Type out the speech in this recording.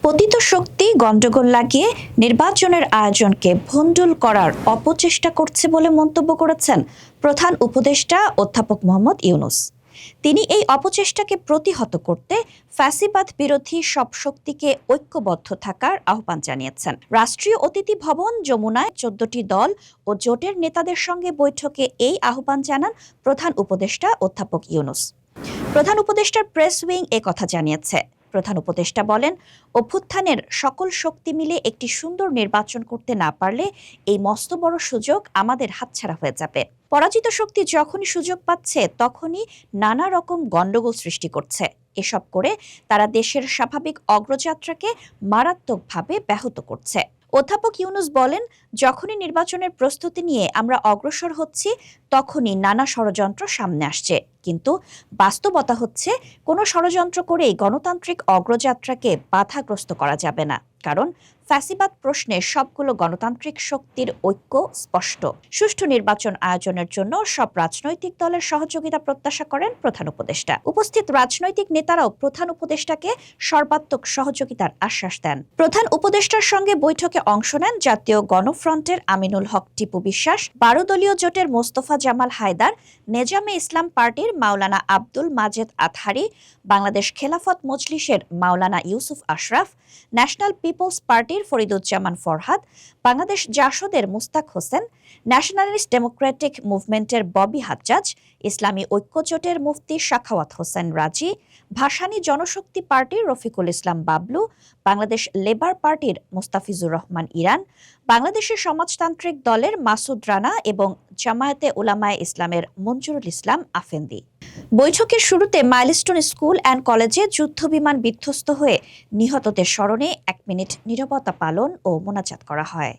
পতিত শক্তি গন্ডগোল লাগিয়ে নির্বাচনের আয়োজনকে ভণ্ডুল করার অপচেষ্টা করছে বলে মন্তব্য করেছেন প্রধান উপদেষ্টা অধ্যাপক মোহাম্মদ ইউনূস। তিনি এই অপচেষ্টাকে প্রতিহত করতে ফ্যাসিবাদ বিরোধী সব শক্তিকে ঐক্যবদ্ধ থাকার আহ্বান জানিয়েছেন। রাষ্ট্রীয় অতিথি ভবন যমুনায় 14টি দল ও জোটের নেতাদের সঙ্গে বৈঠকে এই আহ্বান জানান প্রধান উপদেষ্টা অধ্যাপক ইউনূস। প্রধান উপদেষ্টার প্রেস উইং কথা জানিয়েছে। প্রধান উপদেষ্টা বলেন, অভ্যুত্থানের সকল শক্তি মিলে একটি সুন্দর নির্বাচন করতে না পারলে এই মস্ত বড় সুযোগ আমাদের হাতছাড়া হয়ে যাবে। পরাজিত শক্তি যখনই সুযোগ পাচ্ছে তখনই নানা রকম গন্ডগোল সৃষ্টি করছে। এসব করে তারা দেশের স্বাভাবিক অগ্রযাত্রাকে মারাত্মকভাবে ব্যাহত করছে। অধ্যাপক ইউনূস বলেন, যখনই নির্বাচনের প্রস্তুতি নিয়ে আমরা অগ্রসর হচ্ছি তখনই নানা ষড়যন্ত্র সামনে আসছে, কিন্তু বাস্তবতা হচ্ছে কোনো ষড়যন্ত্র করেই গণতান্ত্রিক অগ্রযাত্রাকে বাধাগ্রস্ত করা যাবে না, কারণ ফ্যাসিবাদ প্রশ্নে সবগুলো গণতান্ত্রিক শক্তির ঐক্য স্পষ্ট। সুষ্ঠু নির্বাচন আয়োজনের জন্য সব রাজনৈতিক দলের সহযোগিতা প্রত্যাশা করেন প্রধান উপদেষ্টা। উপস্থিত রাজনৈতিক নেতারাও প্রধান উপদেষ্টাকে সর্বাত্মক সহযোগিতার আশ্বাস দেন। প্রধান উপদেষ্টার সঙ্গে বৈঠকে অংশ নেন জাতীয় গণফ্রন্টের আমিনুল হক টিপু বিশ্বাস, 12 দলীয় জোটের মোস্তফা জামাল হায়দার, নেজামে ইসলাম পার্টির মাওলানা আব্দুল মাজেদ আতহারি, বাংলাদেশ খেলাফত মজলিসের মাওলানা ইউসুফ আশরাফ, ন্যাশনাল পিপলস পার্টির ফরিদুজ্জামান ফরহাদ, বাংলাদেশ জাসদের মুস্তাক হোসেন, ন্যাশনালিস্ট ডেমোক্রেটিক মুভমেন্টের ববি হাজ্জাজ, ইসলামী ঐক্য জোটের মুফতি সাখাওয়াত হোসেন রাজি, ভাসানী জনশক্তি পার্টির রফিকুল ইসলাম বাবলু, বাংলাদেশ লেবার পার্টির মুস্তাফিজুর রহমান ইরান, বাংলাদেশের সমাজতান্ত্রিক দলের মাসুদ রানা এবং জামায়াতে উলামায়ে ইসলামের মঞ্জুরুল ইসলাম আফেন্দি। বৈঠকের শুরুতে মাইলস্টোন স্কুল অ্যান্ড কলেজে যুদ্ধবিমান বিধ্বস্ত হয়ে নিহতদের স্মরণে 1 মিনিট নীরবতা পালন ও মোনাজাত করা হয়।